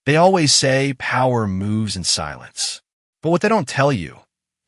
They always say power moves in silence. But what they don't tell you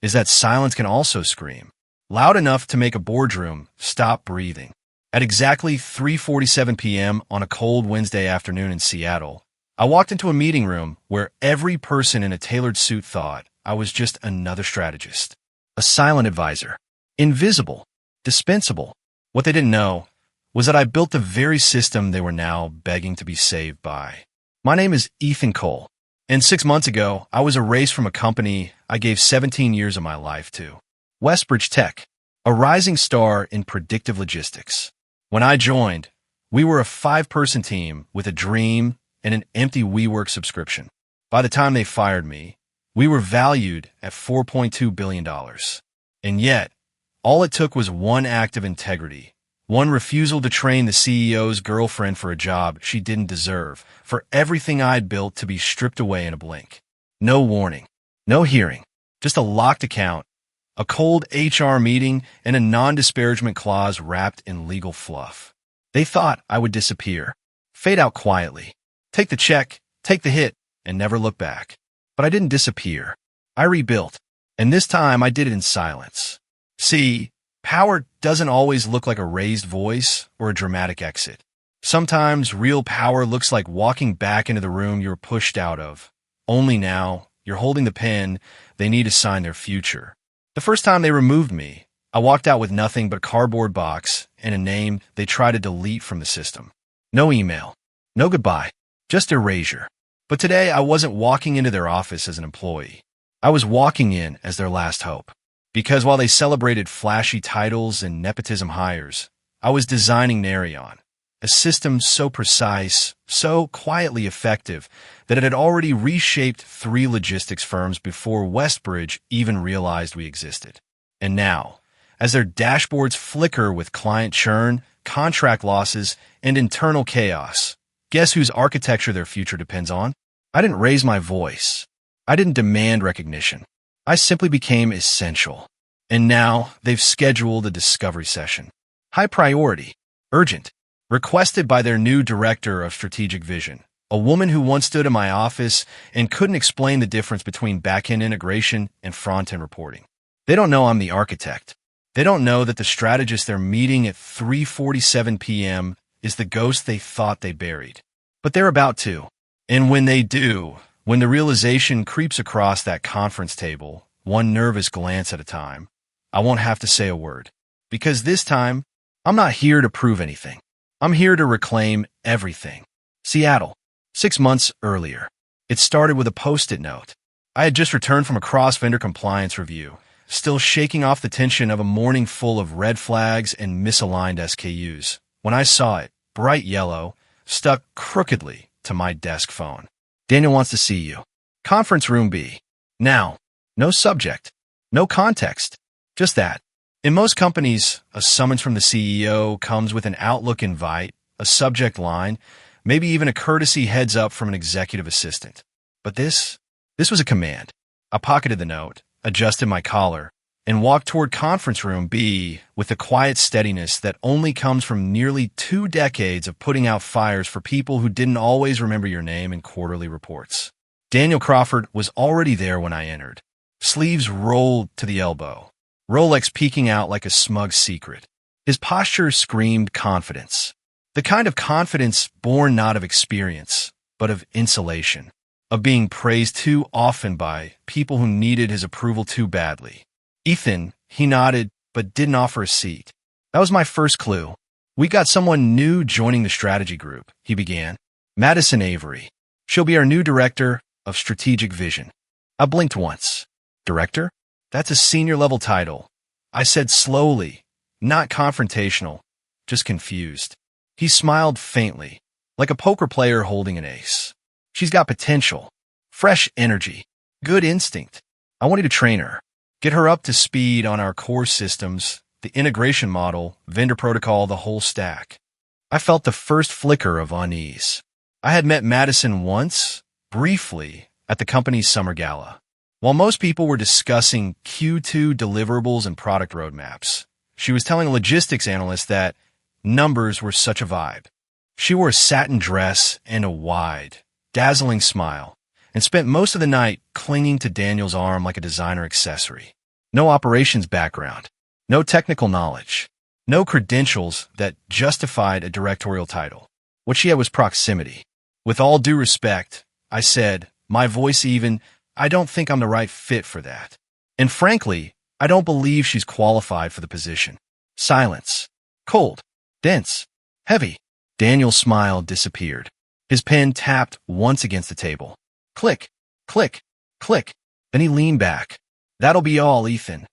is that silence can also scream, loud enough to make a boardroom stop breathing. At exactly 3:47 p.m. on a cold Wednesday afternoon in Seattle, I walked into a meeting room where every person in a tailored suit thought I was just another strategist, a silent advisor, invisible, dispensable. What they didn't know was that I built the very system they were now begging to be saved by. My name is Ethan Cole, and 6 months ago, I was erased from a company I gave 17 years of my life to, Westbridge Tech, a rising star in predictive logistics. When I joined, we were a 5-person team with a dream and an empty WeWork subscription. By the time they fired me, we were valued at $4.2 billion. And yet, all it took was one act of integrity, one refusal to train the CEO's girlfriend for a job she didn't deserve, for everything I'd built to be stripped away in a blink. No warning, no hearing, just a locked account, a cold HR meeting, and a non-disparagement clause wrapped in legal fluff. They thought I would disappear, fade out quietly, take the check, take the hit, and never look back. But I didn't disappear. I rebuilt, and this time I did it in silence. See, power doesn't always look like a raised voice or a dramatic exit. Sometimes real power looks like walking back into the room you were pushed out of. Only now, you're holding the pen they need to sign their future. The first time they removed me, I walked out with nothing but a cardboard box and a name they tried to delete from the system. No email, no goodbye, just erasure. But today I wasn't walking into their office as an employee. I was walking in as their last hope. Because while they celebrated flashy titles and nepotism hires, I was designing Narion, a system so precise, so quietly effective, that it had already reshaped 3 logistics firms before Westbridge even realized we existed. And now, as their dashboards flicker with client churn, contract losses, and internal chaos, guess whose architecture their future depends on? I didn't raise my voice. I didn't demand recognition. I simply became essential. And now they've scheduled a discovery session. High priority, urgent, requested by their new director of strategic vision, a woman who once stood in my office and couldn't explain the difference between back-end integration and front-end reporting. They don't know I'm the architect. They don't know that the strategist they're meeting at 3:47 p.m. is the ghost they thought they buried. But they're about to. And when they do, when the realization creeps across that conference table, one nervous glance at a time, I won't have to say a word. Because this time, I'm not here to prove anything. I'm here to reclaim everything. Seattle, 6 months earlier. It started with a Post-it note. I had just returned from a cross-vendor compliance review, still shaking off the tension of a morning full of red flags and misaligned SKUs, when I saw it, bright yellow, stuck crookedly to my desk phone. Daniel wants to see you. Conference room B. Now, no subject, no context, just that. In most companies, a summons from the CEO comes with an Outlook invite, a subject line, maybe even a courtesy heads up from an executive assistant. But this was a command. I pocketed the note, adjusted my collar, and walked toward conference room B with the quiet steadiness that only comes from nearly 2 decades of putting out fires for people who didn't always remember your name in quarterly reports. Daniel Crawford was already there when I entered, sleeves rolled to the elbow, Rolex peeking out like a smug secret. His posture screamed confidence, the kind of confidence born not of experience, but of insulation, of being praised too often by people who needed his approval too badly. Ethan, he nodded, but didn't offer a seat. That was my first clue. We got someone new joining the strategy group, he began. Madison Avery. She'll be our new director of strategic vision. I blinked once. Director? That's a senior-level title. I said slowly, not confrontational, just confused. He smiled faintly, like a poker player holding an ace. She's got potential, fresh energy, good instinct. I wanted to train her, get her up to speed on our core systems, the integration model, vendor protocol, the whole stack. I felt the first flicker of unease. I had met Madison once, briefly, at the company's summer gala. While most people were discussing Q2 deliverables and product roadmaps, she was telling a logistics analyst that numbers were such a vibe. She wore a satin dress and a wide, dazzling smile, and spent most of the night clinging to Daniel's arm like a designer accessory. No operations background, no technical knowledge, no credentials that justified a directorial title. What she had was proximity. With all due respect, I said, my voice even, I don't think I'm the right fit for that. And frankly, I don't believe she's qualified for the position. Silence. Cold. Dense. Heavy. Daniel's smile disappeared. His pen tapped once against the table. Click. Click. Click. Then he leaned back. That'll be all, Ethan.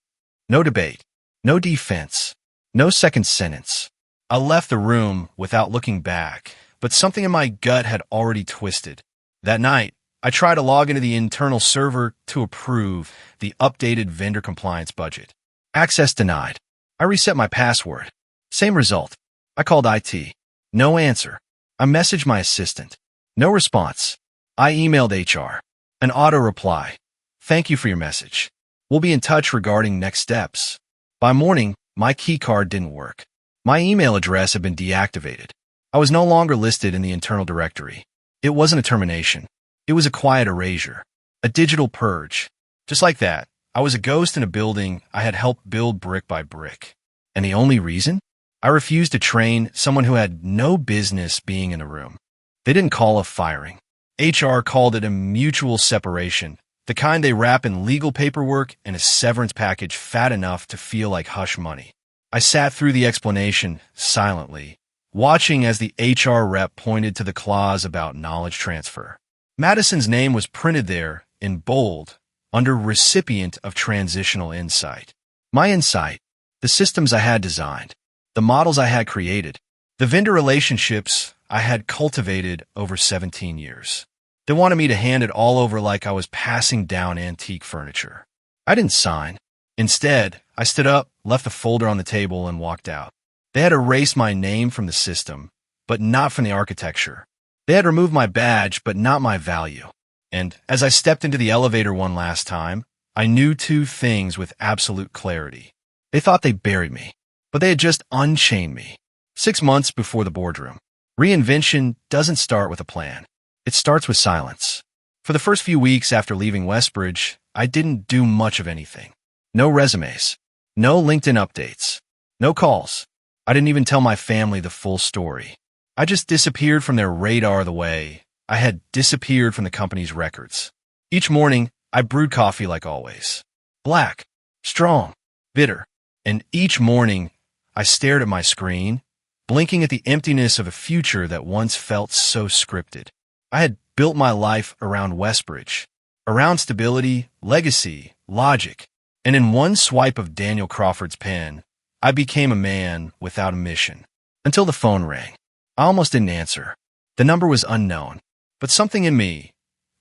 No debate. No defense. No second sentence. I left the room without looking back, but something in my gut had already twisted. That night, I tried to log into the internal server to approve the updated vendor compliance budget. Access denied. I reset my password. Same result. I called IT. No answer. I messaged my assistant. No response. I emailed HR. An auto reply. Thank you for your message. We'll be in touch regarding next steps. By morning, my keycard didn't work. My email address had been deactivated. I was no longer listed in the internal directory. It wasn't a termination. It was a quiet erasure. A digital purge. Just like that, I was a ghost in a building I had helped build brick by brick. And the only reason? I refused to train someone who had no business being in the room. They didn't call a firing. HR called it a mutual separation, the kind they wrap in legal paperwork and a severance package fat enough to feel like hush money. I sat through the explanation silently, watching as the HR rep pointed to the clause about knowledge transfer. Madison's name was printed there in bold under recipient of transitional insight. My insight, the systems I had designed, the models I had created, the vendor relationships I had cultivated over 17 years. They wanted me to hand it all over like I was passing down antique furniture. I didn't sign. Instead, I stood up, left the folder on the table, and walked out. They had erased my name from the system, but not from the architecture. They had removed my badge, but not my value. And as I stepped into the elevator one last time, I knew two things with absolute clarity. They thought they buried me, but they had just unchained me. 6 months before the boardroom. Reinvention doesn't start with a plan. It starts with silence. For the first few weeks after leaving Westbridge, I didn't do much of anything. No resumes. No LinkedIn updates. No calls. I didn't even tell my family the full story. I just disappeared from their radar the way I had disappeared from the company's records. Each morning, I brewed coffee like always. Black, strong, bitter. And each morning, I stared at my screen, blinking at the emptiness of a future that once felt so scripted. I had built my life around Westbridge, around stability, legacy, logic, and in one swipe of Daniel Crawford's pen, I became a man without a mission. Until the phone rang. I almost didn't answer. The number was unknown, but something in me,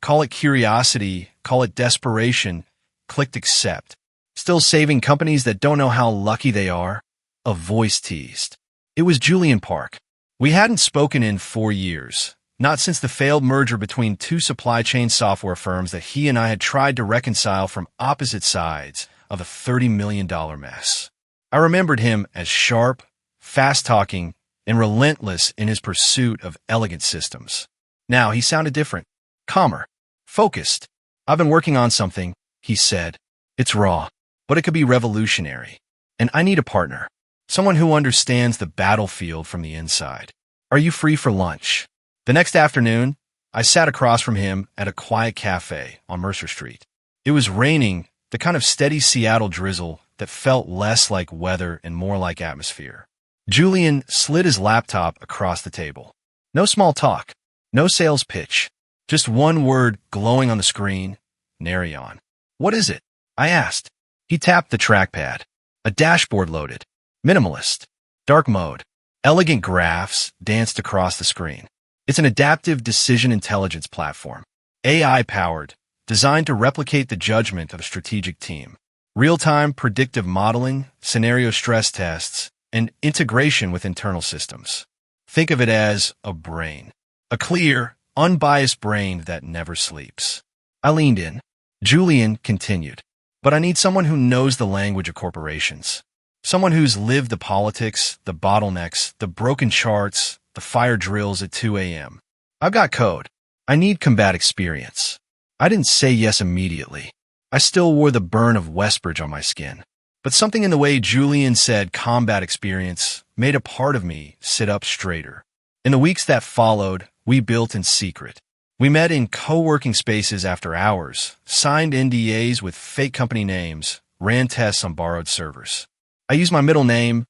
call it curiosity, call it desperation, clicked accept. Still saving companies that don't know how lucky they are? A voice teased. It was Julian Park. We hadn't spoken in 4 years, not since the failed merger between two supply chain software firms that he and I had tried to reconcile from opposite sides of a $30 million mess. I remembered him as sharp, fast-talking, and relentless in his pursuit of elegant systems. Now he sounded different, calmer, focused. I've been working on something, he said. It's raw, but it could be revolutionary. And I need a partner, someone who understands the battlefield from the inside. Are you free for lunch? The next afternoon, I sat across from him at a quiet cafe on Mercer Street. It was raining, the kind of steady Seattle drizzle that felt less like weather and more like atmosphere. Julian slid his laptop across the table. No small talk, no sales pitch, just one word glowing on the screen, nary on. What is it? I asked. He tapped the trackpad. A dashboard loaded. Minimalist. Dark mode. Elegant graphs danced across the screen. It's an adaptive decision intelligence platform. AI-powered, designed to replicate the judgment of a strategic team. Real-time predictive modeling, scenario stress tests, and integration with internal systems. Think of it as a brain. A clear, unbiased brain that never sleeps. I leaned in. Julian continued. But I need someone who knows the language of corporations. Someone who's lived the politics, the bottlenecks, the broken charts, the fire drills at 2 a.m. I've got code. I need combat experience. I didn't say yes immediately. I still wore the burn of Westbridge on my skin. But something in the way Julian said combat experience made a part of me sit up straighter. In the weeks that followed, we built in secret. We met in co-working spaces after hours, signed NDAs with fake company names, ran tests on borrowed servers. I used my middle name,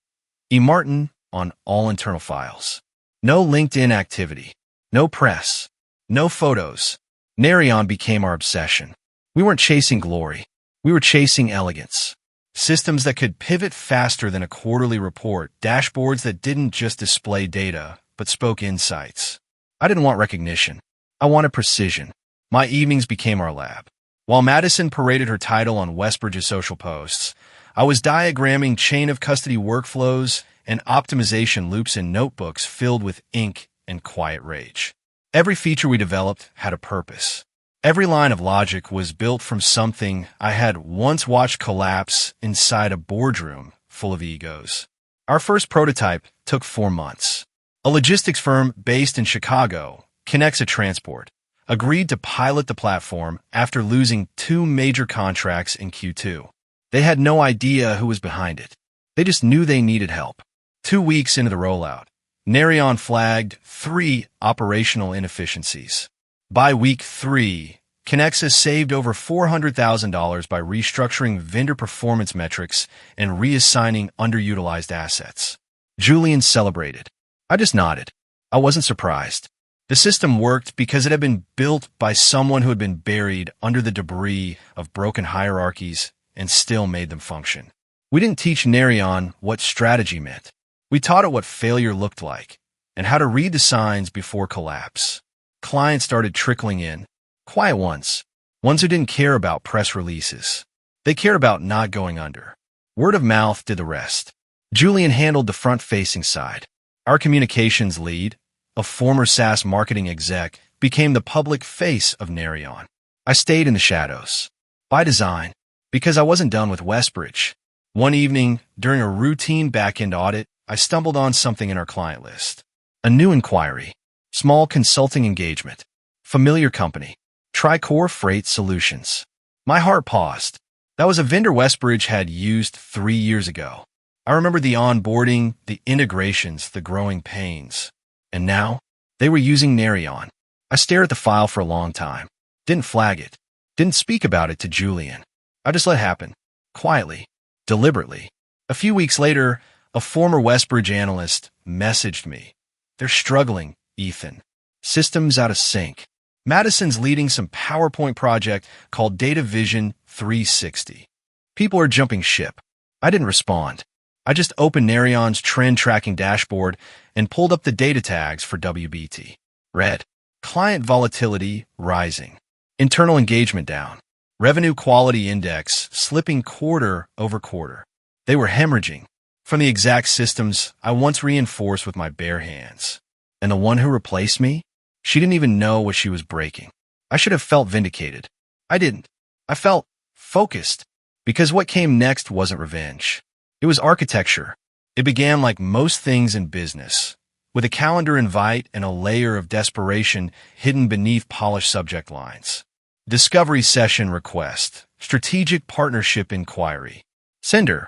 E. Martin, on all internal files. No LinkedIn activity. No press. No photos. Narion became our obsession. We weren't chasing glory. We were chasing elegance. Systems that could pivot faster than a quarterly report, dashboards that didn't just display data, but spoke insights. I didn't want recognition. I wanted precision. My evenings became our lab. While Madison paraded her title on Westbridge's social posts, I was diagramming chain of custody workflows and optimization loops in notebooks filled with ink and quiet rage. Every feature we developed had a purpose. Every line of logic was built from something I had once watched collapse inside a boardroom full of egos. Our first prototype took 4 months. A logistics firm based in Chicago, Connexa Transport, agreed to pilot the platform after losing 2 major contracts in Q2. They had no idea who was behind it. They just knew they needed help. 2 weeks into the rollout, Narion flagged 3 operational inefficiencies. By week 3, Connexa saved over $400,000 by restructuring vendor performance metrics and reassigning underutilized assets. Julian celebrated. I just nodded. I wasn't surprised. The system worked because it had been built by someone who had been buried under the debris of broken hierarchies and still made them function. We didn't teach Narion what strategy meant. We taught it what failure looked like and how to read the signs before collapse. Clients started trickling in, quiet ones who didn't care about press releases. They cared about not going under. Word of mouth did the rest. Julian handled the front-facing side. Our communications lead, a former SaaS marketing exec, became the public face of Narion. I stayed in the shadows. By design, because I wasn't done with Westbridge. One evening, during a routine back-end audit, I stumbled on something in our client list. A new inquiry. Small consulting engagement. Familiar company. Tricor Freight Solutions. My heart paused. That was a vendor Westbridge had used 3 years ago. I remember the onboarding, the integrations, the growing pains. And now, they were using Narion. I stared at the file for a long time. Didn't flag it. Didn't speak about it to Julian. I just let it happen. Quietly. Deliberately. A few weeks later, a former Westbridge analyst messaged me. They're struggling, Ethan. Systems out of sync. Madison's leading some PowerPoint project called Data Vision 360. People are jumping ship. I didn't respond. I just opened Narion's trend tracking dashboard and pulled up the data tags for WBT. Red. Client volatility rising. Internal engagement down. Revenue quality index slipping quarter over quarter. They were hemorrhaging from the exact systems I once reinforced with my bare hands. And the one who replaced me? She didn't even know what she was breaking. I should have felt vindicated. I didn't. I felt focused, because what came next wasn't revenge. It was architecture. It began like most things in business, with a calendar invite and a layer of desperation hidden beneath polished subject lines. Discovery session request. Strategic partnership inquiry. Sender.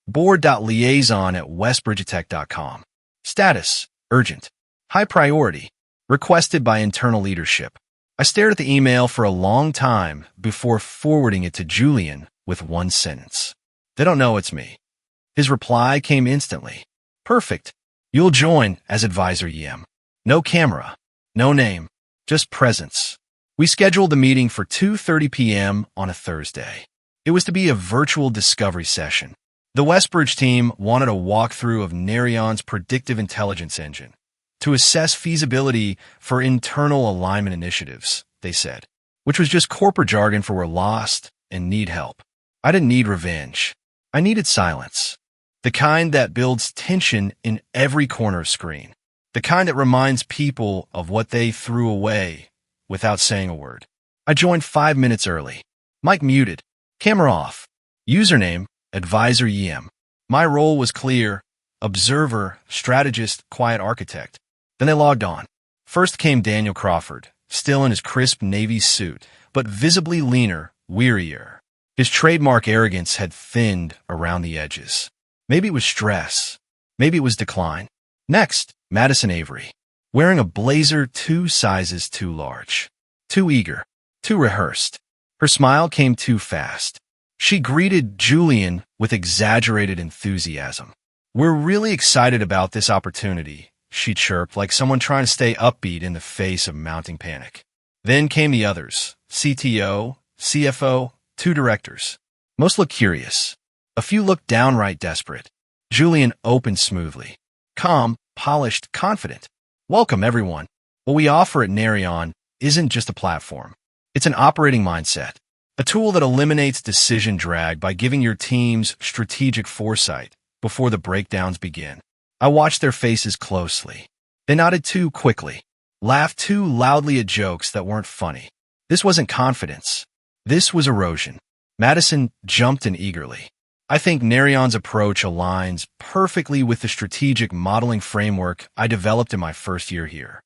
board.liaison@westbridgetech.com. Status. Urgent. High priority. Requested by internal leadership. I stared at the email for a long time before forwarding it to Julian with one sentence. They don't know it's me. His reply came instantly. Perfect. You'll join as advisor EM. No camera. No name. Just presence. We scheduled the meeting for 2:30 p.m. on a Thursday. It was to be a virtual discovery session. The Westbridge team wanted a walkthrough of Narion's predictive intelligence engine to assess feasibility for internal alignment initiatives, they said, which was just corporate jargon for we're lost and need help. I didn't need revenge. I needed silence. The kind that builds tension in every corner of screen. The kind that reminds people of what they threw away without saying a word. I joined 5 minutes early. Mic muted. Camera off. Username, Advisor EM. My role was clear. Observer, strategist, quiet architect. Then they logged on. First came Daniel Crawford, still in his crisp navy suit, but visibly leaner, wearier. His trademark arrogance had thinned around the edges. Maybe it was stress. Maybe it was decline. Next, Madison Avery, wearing a blazer 2 sizes too large. Too eager. Too rehearsed. Her smile came too fast. She greeted Julian with exaggerated enthusiasm. "We're really excited about this opportunity," she chirped, like someone trying to stay upbeat in the face of mounting panic. Then came the others: CTO, CFO, 2 directors. Most looked curious. A few looked downright desperate. Julian opened smoothly. Calm, polished, confident. "Welcome, everyone. What we offer at Narion isn't just a platform. It's an operating mindset, a tool that eliminates decision drag by giving your teams strategic foresight before the breakdowns begin." I watched their faces closely. They nodded too quickly, laughed too loudly at jokes that weren't funny. This wasn't confidence. This was erosion. Madison jumped in eagerly. "I think Narion's approach aligns perfectly with the strategic modeling framework I developed in my first year here."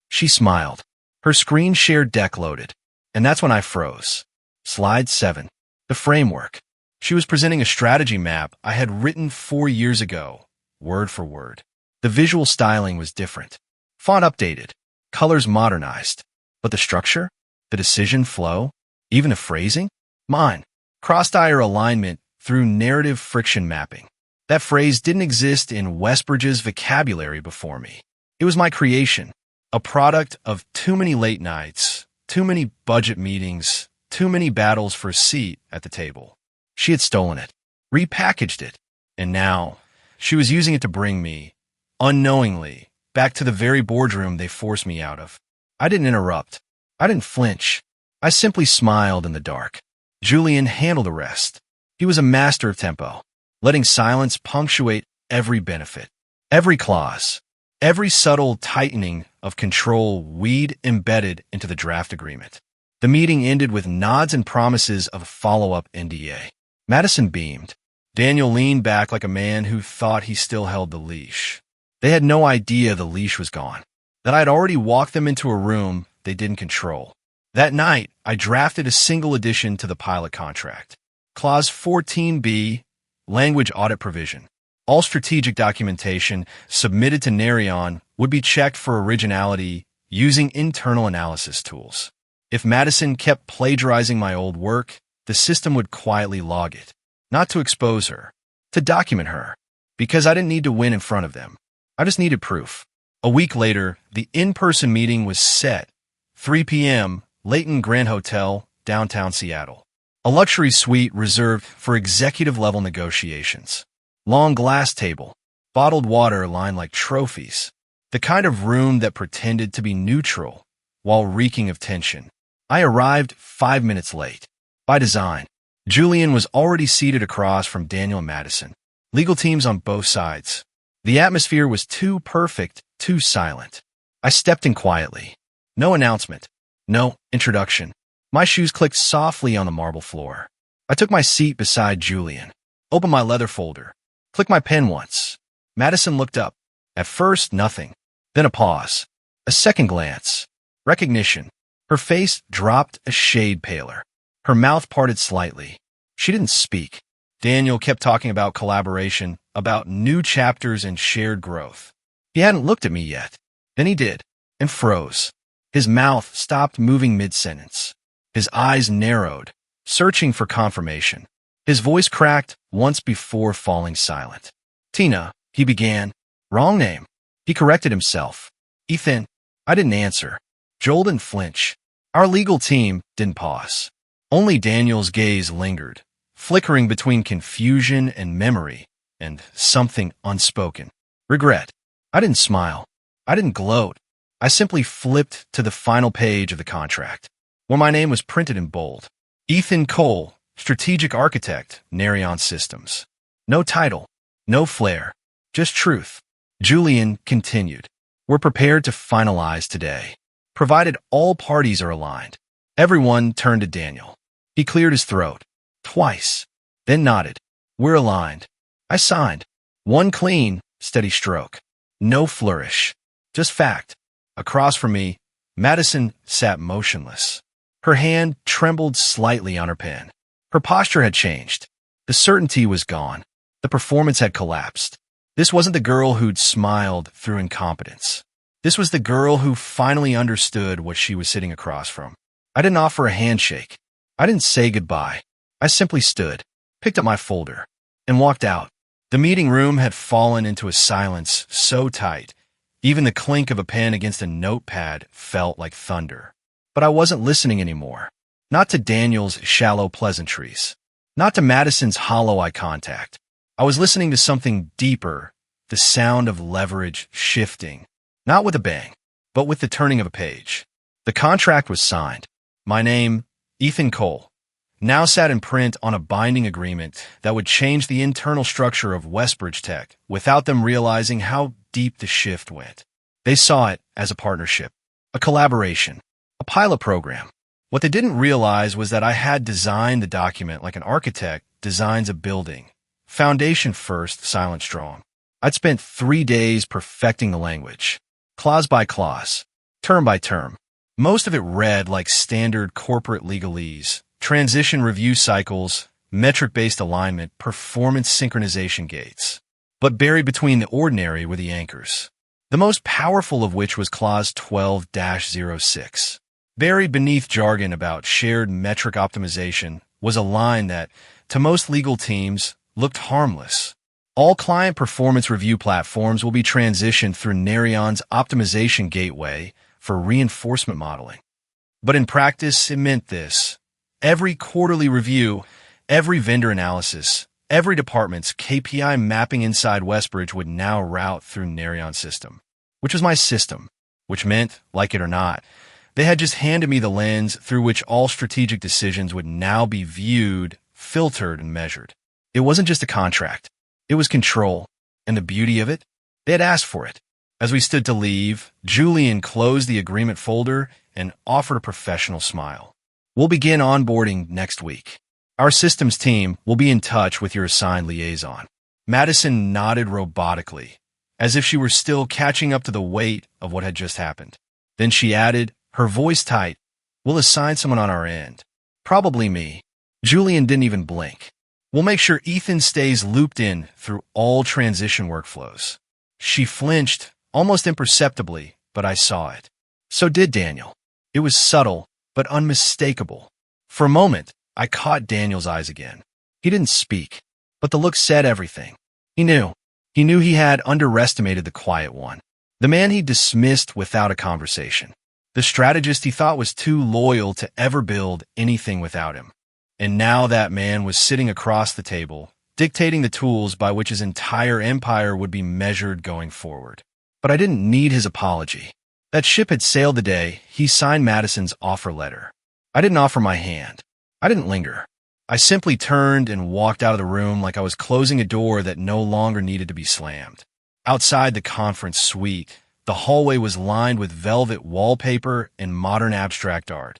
She smiled. Her screen shared deck loaded, and that's when I froze. Slide 7. The framework. She was presenting a strategy map I had written 4 years ago, word for word. The visual styling was different. Font updated, colors modernized. But the structure? The decision flow? Even the phrasing? Mine. Cross-tier alignment through narrative friction mapping. That phrase didn't exist in Westbridge's vocabulary before me. It was my creation, a product of too many late nights, too many budget meetings, too many battles for a seat at the table. She had stolen it, repackaged it, and now she was using it to bring me, unknowingly, back to the very boardroom they forced me out of. I didn't interrupt. I didn't flinch. I simply smiled in the dark. Julian handled the rest. He was a master of tempo, letting silence punctuate every benefit, every clause, every subtle tightening of control we'd embedded into the draft agreement. The meeting ended with nods and promises of a follow-up NDA. Madison beamed. Daniel leaned back like a man who thought he still held the leash. They had no idea the leash was gone, that I'd already walked them into a room they didn't control. That night, I drafted a single addition to the pilot contract. Clause 14B, language audit provision. All strategic documentation submitted to Narion would be checked for originality using internal analysis tools. If Madison kept plagiarizing my old work, the system would quietly log it. Not to expose her, to document her, because I didn't need to win in front of them. I just needed proof. A week later, the in-person meeting was set. 3 p.m., Leighton Grand Hotel, downtown Seattle. A luxury suite reserved for executive-level negotiations. Long glass table, bottled water lined like trophies. The kind of room that pretended to be neutral while reeking of tension. I arrived 5 minutes late. By design, Julian was already seated across from Daniel and Madison. Legal teams on both sides. The atmosphere was too perfect, too silent. I stepped in quietly. No announcement. No introduction. My shoes clicked softly on the marble floor. I took my seat beside Julian. Opened my leather folder. Clicked my pen once. Madison looked up. At first, nothing. Then a pause. A second glance. Recognition. Her face dropped a shade paler. Her mouth parted slightly. She didn't speak. Daniel kept talking about collaboration, about new chapters and shared growth. He hadn't looked at me yet. Then he did, and froze. His mouth stopped moving mid-sentence. His eyes narrowed, searching for confirmation. His voice cracked once before falling silent. "Tina," he began. "Wrong name." He corrected himself. "Ethan." I didn't answer. Joel didn't flinch. Our legal team didn't pause. Only Daniel's gaze lingered, flickering between confusion and memory, and something unspoken. Regret. I didn't smile. I didn't gloat. I simply flipped to the final page of the contract, where my name was printed in bold. Ethan Cole, Strategic Architect, Narion Systems. No title, no flair, just truth. Julian continued. "We're prepared to finalize today, provided all parties are aligned." Everyone turned to Daniel. He cleared his throat. Twice. Then nodded. "We're aligned." I signed. One clean, steady stroke. No flourish. Just fact. Across from me, Madison sat motionless. Her hand trembled slightly on her pen. Her posture had changed. The certainty was gone. The performance had collapsed. This wasn't the girl who'd smiled through incompetence. This was the girl who finally understood what she was sitting across from. I didn't offer a handshake. I didn't say goodbye. I simply stood, picked up my folder, and walked out. The meeting room had fallen into a silence so tight, even the clink of a pen against a notepad felt like thunder. But I wasn't listening anymore. Not to Daniel's shallow pleasantries. Not to Madison's hollow eye contact. I was listening to something deeper, the sound of leverage shifting. Not with a bang, but with the turning of a page. The contract was signed. My name, Ethan Cole, now sat in print on a binding agreement that would change the internal structure of Westbridge Tech without them realizing how deep the shift went. They saw it as a partnership, a collaboration, a pilot program. What they didn't realize was that I had designed the document like an architect designs a building. Foundation first, silent strong. I'd spent 3 days perfecting the language, clause by clause, term by term. Most of it read like standard corporate legalese, transition review cycles, metric-based alignment, performance synchronization gates. But buried between the ordinary were the anchors, the most powerful of which was Clause 12-06. Buried beneath jargon about shared metric optimization was a line that, to most legal teams, looked harmless. All client performance review platforms will be transitioned through Narion's optimization gateway for reinforcement modeling. But in practice, it meant this. Every quarterly review, every vendor analysis, every department's KPI mapping inside Westbridge would now route through Narion's system, which was my system, which meant, like it or not, they had just handed me the lens through which all strategic decisions would now be viewed, filtered, and measured. It wasn't just a contract. It was control. And the beauty of it? They had asked for it. As we stood to leave, Julian closed the agreement folder and offered a professional smile. We'll begin onboarding next week. Our systems team will be in touch with your assigned liaison. Madison nodded robotically, as if she were still catching up to the weight of what had just happened. Then she added, her voice tight, we'll assign someone on our end. Probably me. Julian didn't even blink. We'll make sure Ethan stays looped in through all transition workflows. She flinched, almost imperceptibly, but I saw it. So did Daniel. It was subtle, but unmistakable. For a moment, I caught Daniel's eyes again. He didn't speak, but the look said everything. He knew. He knew he had underestimated the quiet one. The man he dismissed without a conversation. The strategist he thought was too loyal to ever build anything without him. And now that man was sitting across the table, dictating the tools by which his entire empire would be measured going forward. But I didn't need his apology. That ship had sailed the day he signed Madison's offer letter. I didn't offer my hand. I didn't linger. I simply turned and walked out of the room like I was closing a door that no longer needed to be slammed. Outside the conference suite, the hallway was lined with velvet wallpaper and modern abstract art.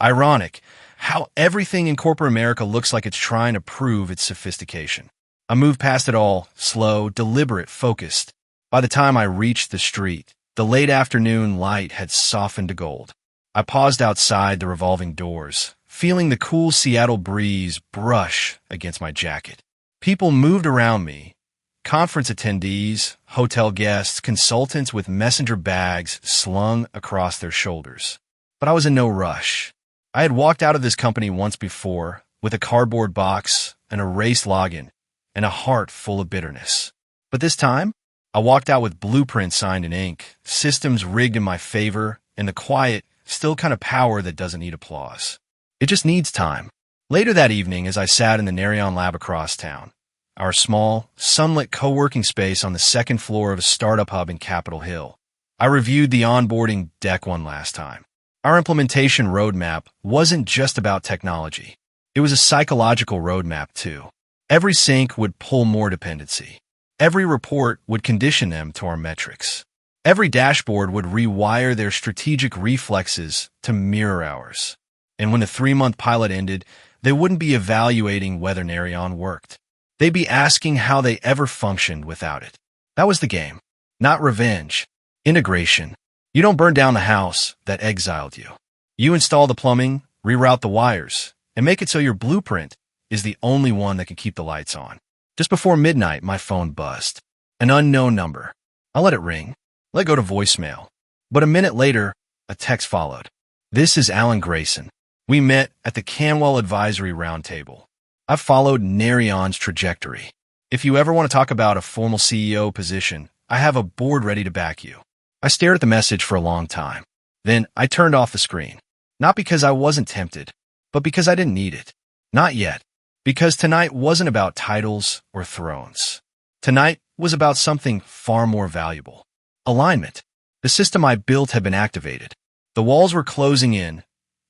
Ironic how everything in corporate America looks like it's trying to prove its sophistication. I moved past it all, slow, deliberate, focused. By the time I reached the street, the late afternoon light had softened to gold. I paused outside the revolving doors, feeling the cool Seattle breeze brush against my jacket. People moved around me. Conference attendees, hotel guests, consultants with messenger bags slung across their shoulders. But I was in no rush. I had walked out of this company once before, with a cardboard box, an erased login, and a heart full of bitterness. But this time, I walked out with blueprints signed in ink, systems rigged in my favor, and the quiet, still kind of power that doesn't need applause. It just needs time. Later that evening, as I sat in the Narion lab across town, our small, sunlit co-working space on the second floor of a startup hub in Capitol Hill, I reviewed the onboarding deck one last time. Our implementation roadmap wasn't just about technology. It was a psychological roadmap, too. Every sync would pull more dependency. Every report would condition them to our metrics. Every dashboard would rewire their strategic reflexes to mirror ours. And when the 3-month pilot ended, they wouldn't be evaluating whether Narion worked. They'd be asking how they ever functioned without it. That was the game. Not revenge. Integration. You don't burn down the house that exiled you. You install the plumbing, reroute the wires, and make it so your blueprint is the only one that can keep the lights on. Just before midnight, my phone buzzed. An unknown number. I let it ring, let go to voicemail. But a minute later, a text followed. This is Alan Grayson. We met at the Canwell Advisory Roundtable. I've followed Narion's trajectory. If you ever want to talk about a formal CEO position, I have a board ready to back you. I stared at the message for a long time. Then I turned off the screen. Not because I wasn't tempted, but because I didn't need it. Not yet. Because tonight wasn't about titles or thrones. Tonight was about something far more valuable. Alignment. The system I built had been activated. The walls were closing in,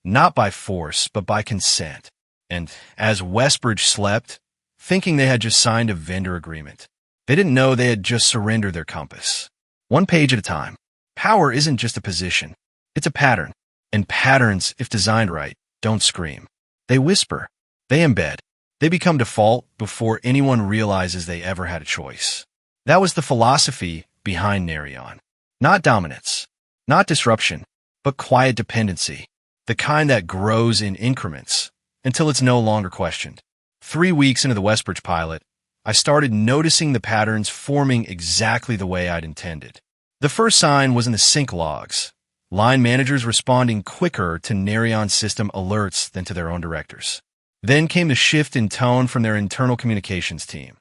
not by force, but by consent. And as Westbridge slept, thinking they had just signed a vendor agreement, they didn't know they had just surrendered their compass. One page at a time. Power isn't just a position. It's a pattern. And patterns, if designed right, don't scream. They whisper. They embed. They become default before anyone realizes they ever had a choice. That was the philosophy behind Narion. Not dominance, not disruption, but quiet dependency. The kind that grows in increments until it's no longer questioned. 3 weeks into the Westbridge pilot, I started noticing the patterns forming exactly the way I'd intended. The first sign was in the sync logs. Line managers responding quicker to Narion's system alerts than to their own directors. Then came the shift in tone from their internal communications team.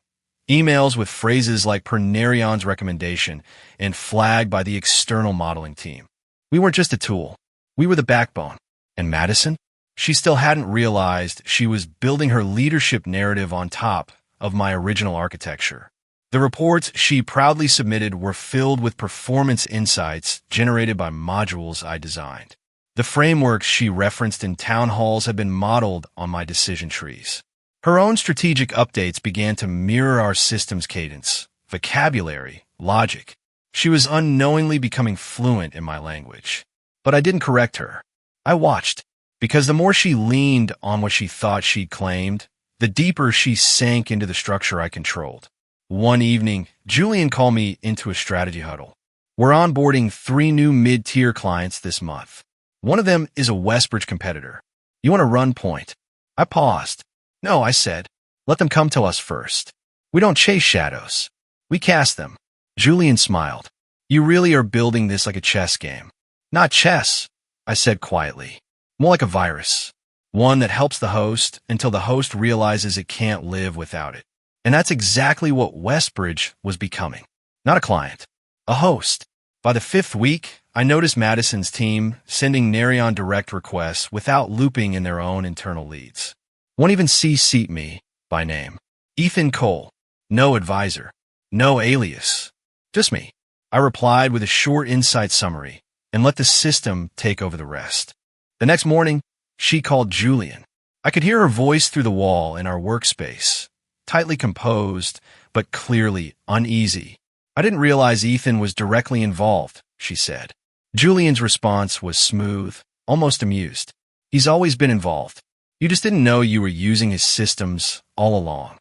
Emails with phrases like per Narion's recommendation and flagged by the external modeling team. We weren't just a tool. We were the backbone. And Madison? She still hadn't realized she was building her leadership narrative on top of my original architecture. The reports she proudly submitted were filled with performance insights generated by modules I designed. The frameworks she referenced in town halls had been modeled on my decision trees. Her own strategic updates began to mirror our system's cadence, vocabulary, logic. She was unknowingly becoming fluent in my language. But I didn't correct her. I watched, because the more she leaned on what she thought she'd claimed, the deeper she sank into the structure I controlled. One evening, Julian called me into a strategy huddle. We're onboarding 3 new mid-tier clients this month. One of them is a Westbridge competitor. You want to run point? I paused. No, I said. Let them come to us first. We don't chase shadows. We cast them. Julian smiled. You really are building this like a chess game. Not chess, I said quietly. More like a virus. One that helps the host until the host realizes it can't live without it. And that's exactly what Westbridge was becoming. Not a client. A host. By the 5th week, I noticed Madison's team sending Narion direct requests without looping in their own internal leads. Won't even CC me by name. Ethan Cole. No advisor. No alias. Just me. I replied with a short insight summary and let the system take over the rest. The next morning, she called Julian. I could hear her voice through the wall in our workspace, tightly composed, but clearly uneasy. I didn't realize Ethan was directly involved, she said. Julian's response was smooth, almost amused. He's always been involved. You just didn't know you were using his systems all along.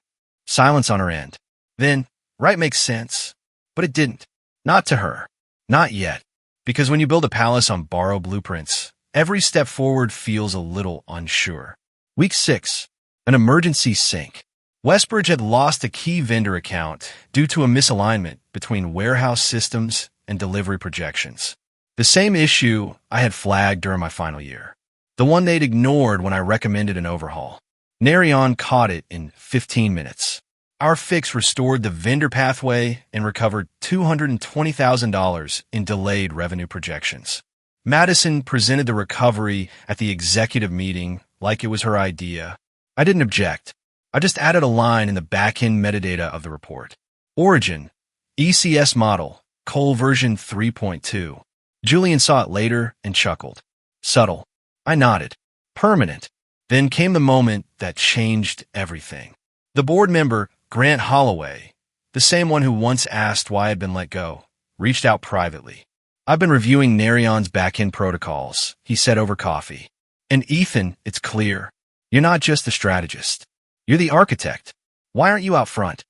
Silence on her end. Then, right makes sense. But it didn't. Not to her. Not yet. Because when you build a palace on borrowed blueprints, every step forward feels a little unsure. Week 6. An emergency sync. Westbridge had lost a key vendor account due to a misalignment between warehouse systems and delivery projections. The same issue I had flagged during my final year. The one they'd ignored when I recommended an overhaul. Narion caught it in 15 minutes. Our fix restored the vendor pathway and recovered $220,000 in delayed revenue projections. Madison presented the recovery at the executive meeting like it was her idea. I didn't object. I just added a line in the back-end metadata of the report. Origin, ECS model, Cole version 3.2. Julian saw it later and chuckled. Subtle. I nodded. Permanent. Then came the moment that changed everything. The board member, Grant Holloway, the same one who once asked why I'd been let go, reached out privately. I've been reviewing Narion's back-end protocols, he said over coffee. And Ethan, it's clear. You're not just the strategist. You're the architect. Why aren't you out front?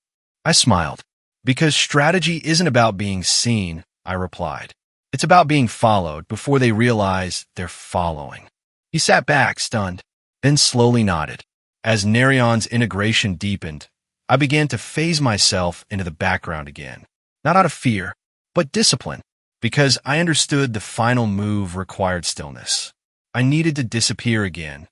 I smiled. Because strategy isn't about being seen, I replied. It's about being followed before they realize they're following. He sat back, stunned, then slowly nodded. As Narion's integration deepened, I began to phase myself into the background again, not out of fear, but discipline, because I understood the final move required stillness. I needed to disappear again,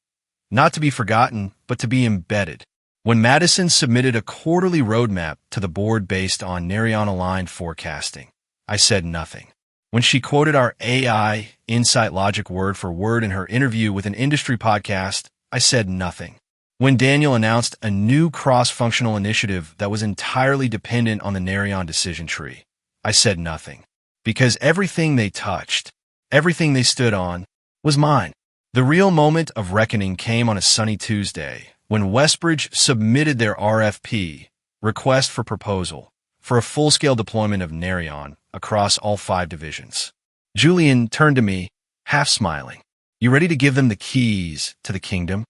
not to be forgotten, but to be embedded. When Madison submitted a quarterly roadmap to the board based on Narion-aligned forecasting, I said nothing. When she quoted our AI Insight Logic word for word in her interview with an industry podcast, I said nothing. When Daniel announced a new cross-functional initiative that was entirely dependent on the Narion decision tree, I said nothing. Because everything they touched, everything they stood on, was mine. The real moment of reckoning came on a sunny Tuesday, when Westbridge submitted their RFP, request for proposal, for a full-scale deployment of Narion across all 5 divisions. Julian turned to me, half smiling. You ready to give them the keys to the kingdom?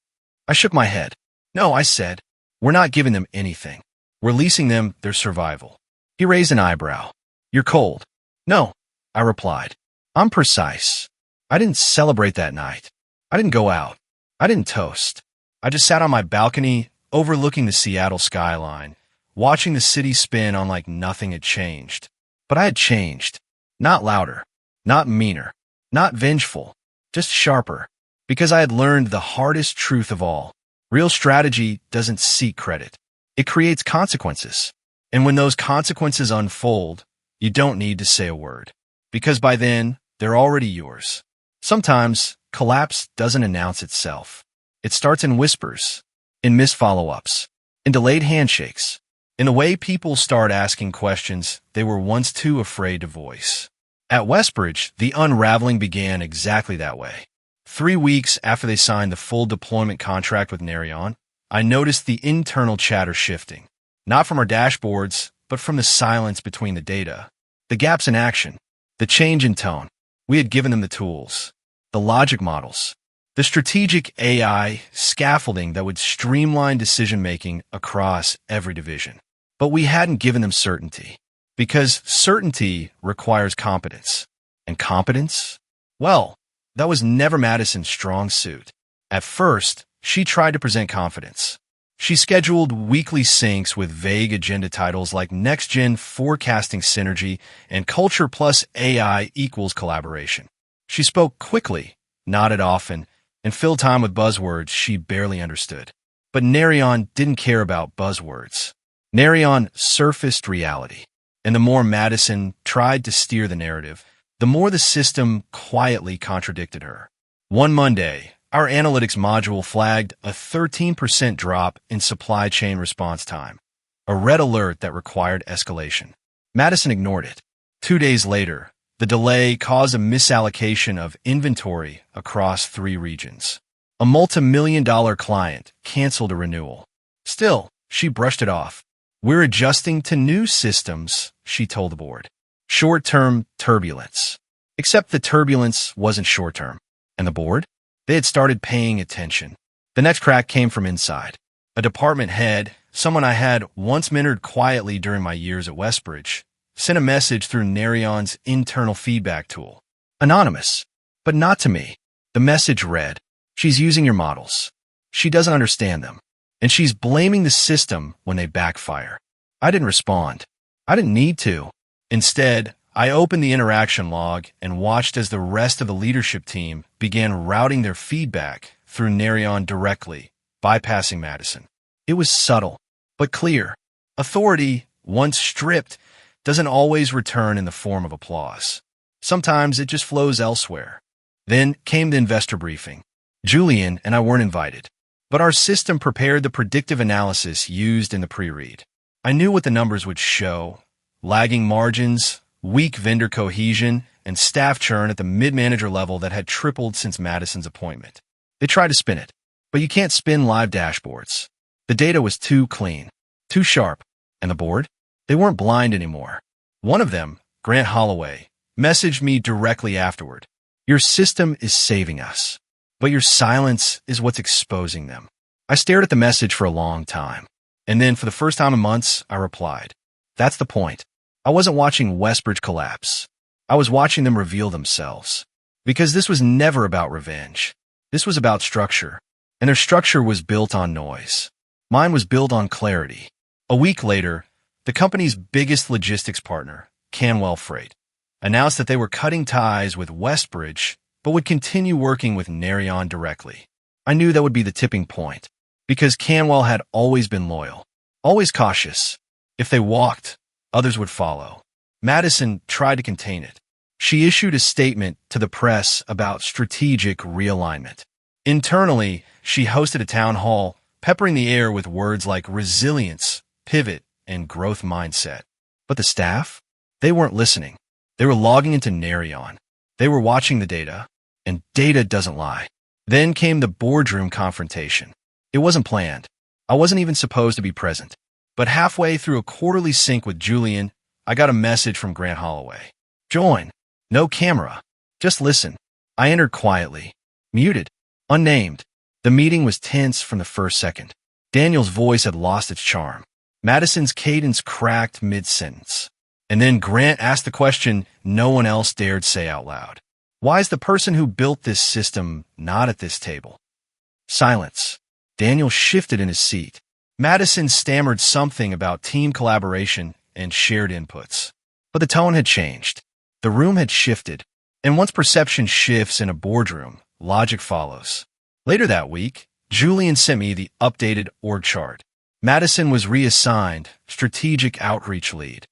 I shook my head. No, I said. We're not giving them anything. We're leasing them their survival. He raised an eyebrow. You're cold. No, I replied. I'm precise. I didn't celebrate that night. I didn't go out. I didn't toast. I just sat on my balcony, overlooking the Seattle skyline, watching the city spin on like nothing had changed. But I had changed. Not louder. Not meaner. Not vengeful. Just sharper. Because I had learned the hardest truth of all. Real strategy doesn't seek credit. It creates consequences. And when those consequences unfold, you don't need to say a word. Because by then, they're already yours. Sometimes, collapse doesn't announce itself. It starts in whispers, in missed follow-ups, in delayed handshakes, in the way people start asking questions they were once too afraid to voice. At Westbridge, the unraveling began exactly that way. 3 weeks after they signed the full deployment contract with Narion, I noticed the internal chatter shifting, not from our dashboards, but from the silence between the data, the gaps in action, the change in tone. We had given them the tools, the logic models, the strategic AI scaffolding that would streamline decision-making across every division. But we hadn't given them certainty, because certainty requires competence. And competence? Well, that was never Madison's strong suit. At first, she tried to present confidence. She scheduled weekly syncs with vague agenda titles like Next Gen Forecasting Synergy and Culture plus AI equals collaboration. She spoke quickly, nodded often, and filled time with buzzwords she barely understood. But Narion didn't care about buzzwords. Narion surfaced reality. And the more Madison tried to steer the narrative, the more the system quietly contradicted her. One Monday, our analytics module flagged a 13% drop in supply chain response time, a red alert that required escalation. Madison ignored it. 2 days later, the delay caused a misallocation of inventory across 3 regions. A multi-million-dollar client canceled a renewal. Still, she brushed it off. We're adjusting to new systems, she told the board. Short-term turbulence. Except the turbulence wasn't short-term. And the board? They had started paying attention. The next crack came from inside. A department head, someone I had once mentored quietly during my years at Westbridge, sent a message through Narion's internal feedback tool. Anonymous, but not to me. The message read, she's using your models. She doesn't understand them. And she's blaming the system when they backfire. I didn't respond. I didn't need to. Instead, I opened the interaction log and watched as the rest of the leadership team began routing their feedback through Narion directly, bypassing Madison. It was subtle, but clear. Authority, once stripped, doesn't always return in the form of applause. Sometimes it just flows elsewhere. Then came the investor briefing. Julian and I weren't invited, but our system prepared the predictive analysis used in the pre-read. I knew what the numbers would show: lagging margins, weak vendor cohesion, and staff churn at the mid-manager level that had tripled since Madison's appointment. They tried to spin it, but you can't spin live dashboards. The data was too clean, too sharp, and the board? They weren't blind anymore. One of them, Grant Holloway, messaged me directly afterward. Your system is saving us, but your silence is what's exposing them. I stared at the message for a long time, and then for the first time in months, I replied. That's the point. I wasn't watching Westbridge collapse. I was watching them reveal themselves. Because this was never about revenge. This was about structure. And their structure was built on noise. Mine was built on clarity. A week later, the company's biggest logistics partner, Canwell Freight, announced that they were cutting ties with Westbridge, but would continue working with Narion directly. I knew that would be the tipping point, because Canwell had always been loyal, always cautious. If they walked, others would follow. Madison tried to contain it. She issued a statement to the press about strategic realignment. Internally, she hosted a town hall, peppering the air with words like resilience, pivot, and growth mindset. But the staff? They weren't listening. They were logging into Narion. They were watching the data, and data doesn't lie. Then came the boardroom confrontation. It wasn't planned. I wasn't even supposed to be present. But halfway through a quarterly sync with Julian, I got a message from Grant Holloway. Join. No camera. Just listen. I entered quietly. Muted. Unnamed. The meeting was tense from the first second. Daniel's voice had lost its charm. Madison's cadence cracked mid-sentence. And then Grant asked the question no one else dared say out loud. Why is the person who built this system not at this table? Silence. Daniel shifted in his seat. Madison stammered something about team collaboration and shared inputs. But the tone had changed. The room had shifted. And once perception shifts in a boardroom, logic follows. Later that week, Julian sent me the updated org chart. Madison was reassigned Strategic Outreach Lead.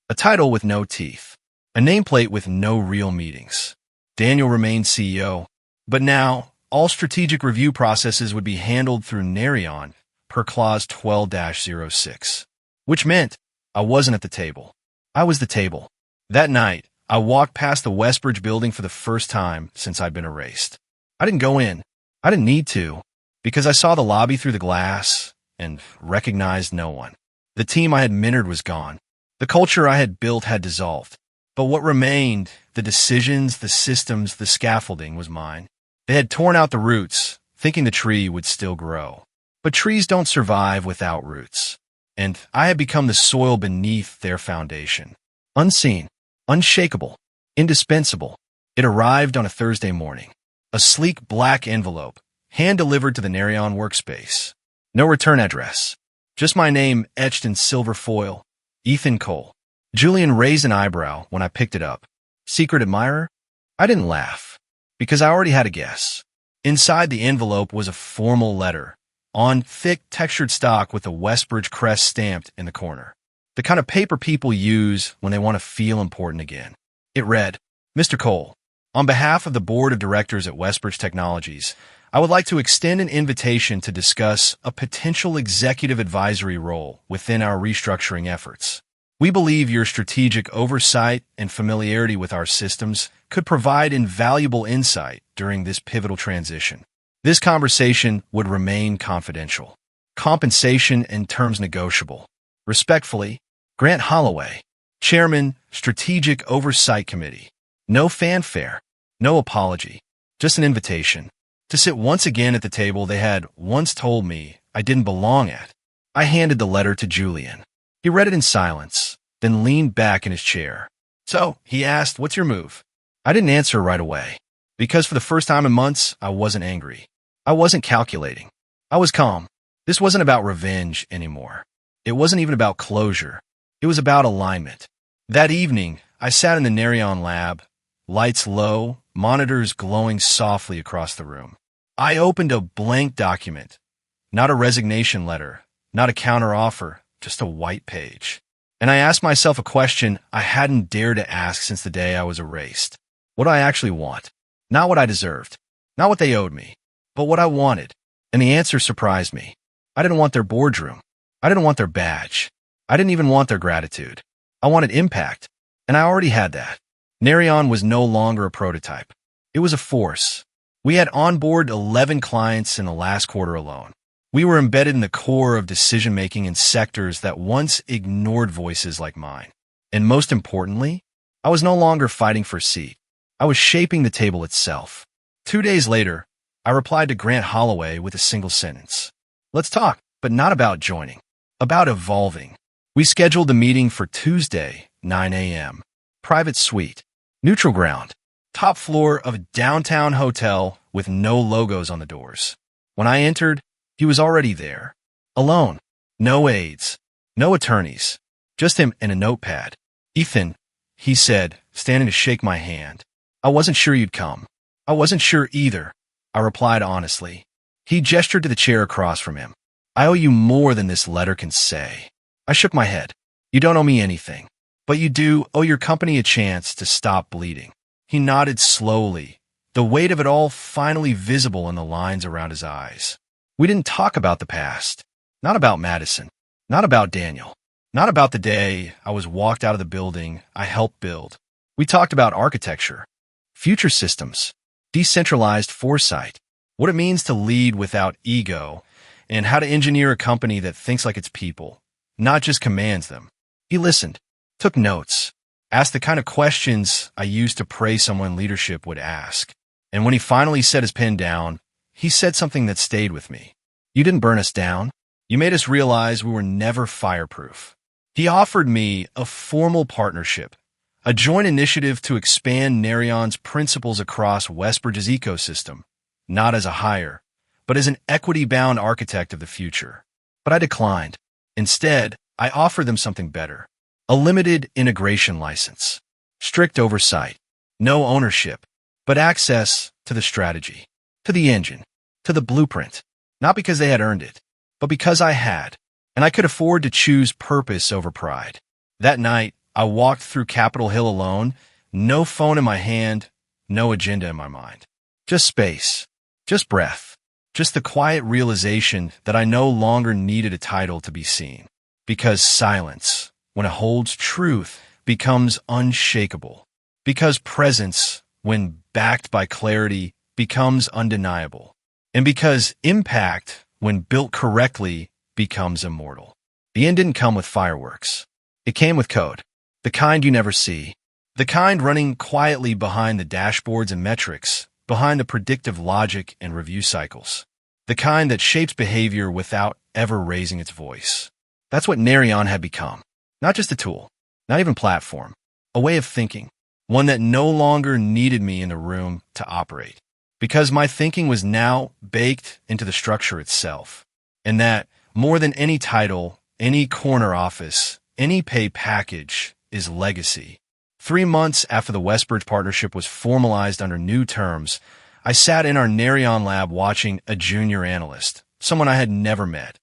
A title with no teeth. A nameplate with no real meetings. Daniel remained CEO. But now, all strategic review processes would be handled through Narion per Clause 12-06. Which meant I wasn't at the table. I was the table. That night, I walked past the Westbridge building for the first time since I'd been erased. I didn't go in. I didn't need to, because I saw the lobby through the glass and recognized no one. The team I had mentored was gone. The culture I had built had dissolved. But what remained, the decisions, the systems, the scaffolding, was mine. They had torn out the roots, thinking the tree would still grow. But trees don't survive without roots. And I had become the soil beneath their foundation. Unseen, unshakable, indispensable. It arrived on a Thursday morning. A sleek black envelope, hand-delivered to the Narion workspace. No return address. Just my name etched in silver foil. Ethan Cole. Julian raised an eyebrow when I picked it up. Secret admirer? I didn't laugh, because I already had a guess. Inside the envelope was a formal letter, on thick, textured stock with the Westbridge crest stamped in the corner. The kind of paper people use when they want to feel important again. It read, Mr. Cole, on behalf of the Board of Directors at Westbridge Technologies, I would like to extend an invitation to discuss a potential executive advisory role within our restructuring efforts. We believe your strategic oversight and familiarity with our systems could provide invaluable insight during this pivotal transition. This conversation would remain confidential. Compensation and terms negotiable. Respectfully, Grant Holloway, Chairman, Strategic Oversight Committee. No fanfare, no apology, just an invitation to sit once again at the table they had once told me I didn't belong at. I handed the letter to Julian. He read it in silence, then leaned back in his chair. So, he asked, what's your move? I didn't answer right away, because for the first time in months, I wasn't angry. I wasn't calculating. I was calm. This wasn't about revenge anymore. It wasn't even about closure. It was about alignment. That evening, I sat in the Narion lab, lights low, monitors glowing softly across the room. I opened a blank document, not a resignation letter, not a counteroffer, just a white page. And I asked myself a question I hadn't dared to ask since the day I was erased. What do I actually want? Not what I deserved, not what they owed me, but what I wanted. And the answer surprised me. I didn't want their boardroom. I didn't want their badge. I didn't even want their gratitude. I wanted impact, and I already had that. Narion was no longer a prototype. It was a force. We had onboarded 11 clients in the last quarter alone. We were embedded in the core of decision-making in sectors that once ignored voices like mine. And most importantly, I was no longer fighting for a seat. I was shaping the table itself. 2 days later, I replied to Grant Holloway with a single sentence. Let's talk, but not about joining. About evolving. We scheduled the meeting for Tuesday, 9 a.m. Private suite. Neutral ground. Top floor of a downtown hotel with no logos on the doors. When I entered, he was already there. Alone. No aides. No attorneys. Just him and a notepad. "Ethan," he said, standing to shake my hand. "I wasn't sure you'd come." "I wasn't sure either," I replied honestly. He gestured to the chair across from him. "I owe you more than this letter can say." I shook my head. "You don't owe me anything. But you do owe your company a chance to stop bleeding." He nodded slowly, the weight of it all finally visible in the lines around his eyes. We didn't talk about the past. Not about Madison. Not about Daniel. Not about the day I was walked out of the building I helped build. We talked about architecture, future systems, decentralized foresight, what it means to lead without ego, and how to engineer a company that thinks like its people, not just commands them. He listened, took notes, asked the kind of questions I used to pray someone leadership would ask. And when he finally set his pen down, he said something that stayed with me. "You didn't burn us down. You made us realize we were never fireproof." He offered me a formal partnership, a joint initiative to expand Narion's principles across Westbridge's ecosystem, not as a hire, but as an equity-bound architect of the future. But I declined. Instead, I offered them something better. A limited integration license. Strict oversight. No ownership, but access to the strategy, to the engine, to the blueprint. Not because they had earned it, but because I had, and I could afford to choose purpose over pride. That night, I walked through Capitol Hill alone, no phone in my hand, no agenda in my mind. Just space, just breath, just the quiet realization that I no longer needed a title to be seen. Because silence, when it holds truth, becomes unshakable. Because presence, when backed by clarity, becomes undeniable. And because impact, when built correctly, becomes immortal. The end didn't come with fireworks. It came with code. The kind you never see. The kind running quietly behind the dashboards and metrics, behind the predictive logic and review cycles. The kind that shapes behavior without ever raising its voice. That's what Narion had become. Not just a tool, not even platform, a way of thinking, one that no longer needed me in the room to operate, because my thinking was now baked into the structure itself. And that, more than any title, any corner office, any pay package, is legacy. 3 months after the Westbridge partnership was formalized under new terms, I sat in our Narion lab watching a junior analyst, someone I had never met,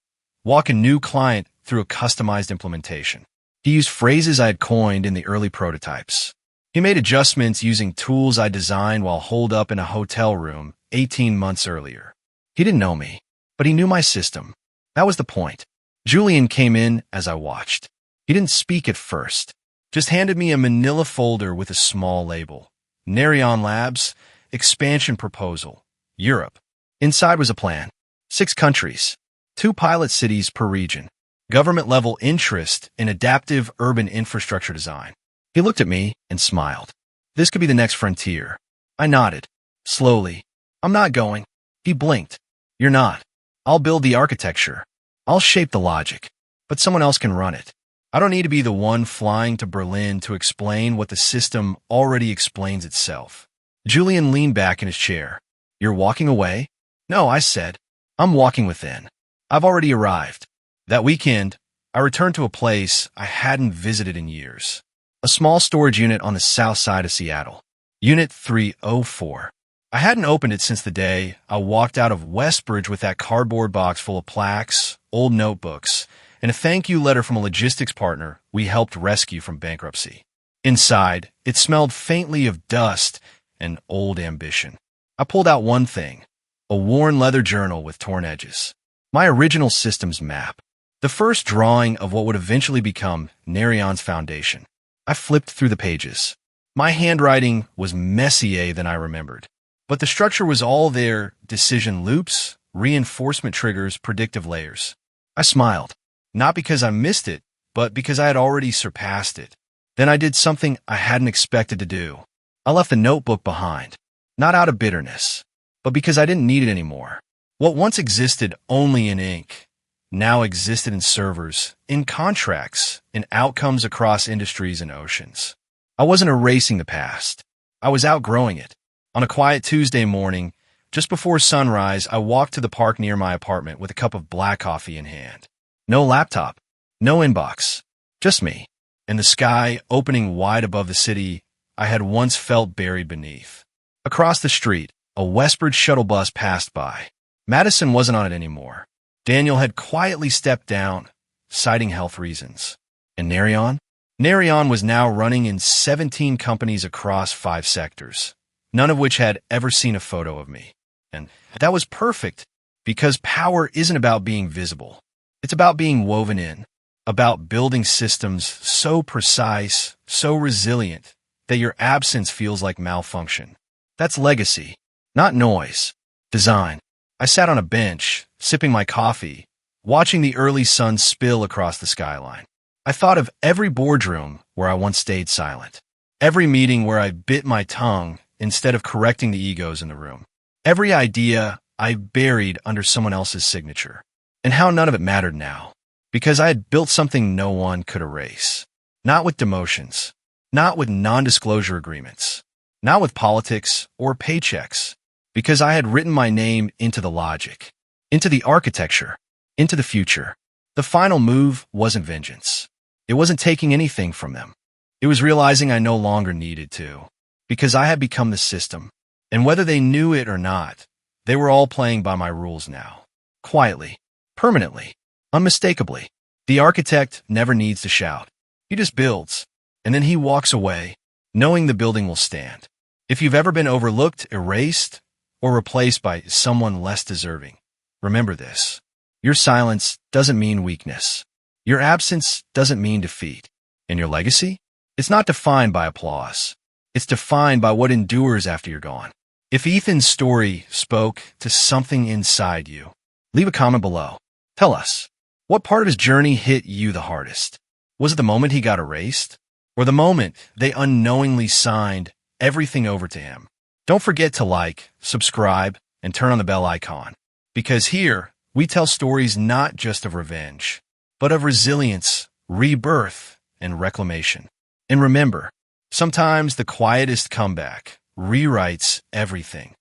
walk a new client through a customized implementation. He used phrases I had coined in the early prototypes. He made adjustments using tools I designed while holed up in a hotel room 18 months earlier. He didn't know me, but he knew my system. That was the point. Julian came in as I watched. He didn't speak at first, just handed me a manila folder with a small label. Narion Labs, Expansion Proposal, Europe. Inside was a plan. 6 countries, 2 pilot cities per region. Government-level interest in adaptive urban infrastructure design. He looked at me and smiled. This could be the next frontier. I nodded. Slowly. "I'm not going." He blinked. "You're not. I'll build the architecture. I'll shape the logic. But someone else can run it. I don't need to be the one flying to Berlin to explain what the system already explains itself." Julian leaned back in his chair. "You're walking away?" "No," I said. "I'm walking within. I've already arrived." That weekend, I returned to a place I hadn't visited in years. A small storage unit on the south side of Seattle. Unit 304. I hadn't opened it since the day I walked out of Westbridge with that cardboard box full of plaques, old notebooks, and a thank you letter from a logistics partner we helped rescue from bankruptcy. Inside, it smelled faintly of dust and old ambition. I pulled out one thing, a worn leather journal with torn edges. My original systems map. The first drawing of what would eventually become Narion's foundation. I flipped through the pages. My handwriting was messier than I remembered, but the structure was all there: decision loops, reinforcement triggers, predictive layers. I smiled, not because I missed it, but because I had already surpassed it. Then I did something I hadn't expected to do. I left the notebook behind, not out of bitterness, but because I didn't need it anymore. What once existed only in ink now existed in servers, in contracts, in outcomes across industries and oceans. I wasn't erasing the past. I was outgrowing it. On a quiet Tuesday morning, just before sunrise, I walked to the park near my apartment with a cup of black coffee in hand. No laptop, no inbox, just me, and the sky opening wide above the city I had once felt buried beneath. Across the street, a westward shuttle bus passed by. Madison wasn't on it anymore. Daniel had quietly stepped down, citing health reasons. And Narion? Narion was now running in 17 companies across 5 sectors, none of which had ever seen a photo of me. And that was perfect, because power isn't about being visible. It's about being woven in, about building systems so precise, so resilient, that your absence feels like malfunction. That's legacy, not noise. Design. I sat on a bench, sipping my coffee, watching the early sun spill across the skyline. I thought of every boardroom where I once stayed silent, every meeting where I bit my tongue instead of correcting the egos in the room, every idea I buried under someone else's signature, and how none of it mattered now, because I had built something no one could erase. Not with demotions, not with non-disclosure agreements, not with politics or paychecks, because I had written my name into the logic, into the architecture, into the future. The final move wasn't vengeance. It wasn't taking anything from them. It was realizing I no longer needed to, because I had become the system, and whether they knew it or not, they were all playing by my rules now. Quietly, permanently, unmistakably. The architect never needs to shout. He just builds, and then he walks away, knowing the building will stand. If you've ever been overlooked, erased, or replaced by someone less deserving, remember this. Your silence doesn't mean weakness. Your absence doesn't mean defeat. And your legacy? It's not defined by applause. It's defined by what endures after you're gone. If Ethan's story spoke to something inside you, leave a comment below. Tell us, what part of his journey hit you the hardest? Was it the moment he got erased? Or the moment they unknowingly signed everything over to him? Don't forget to like, subscribe, and turn on the bell icon. Because here, we tell stories not just of revenge, but of resilience, rebirth, and reclamation. And remember, sometimes the quietest comeback rewrites everything.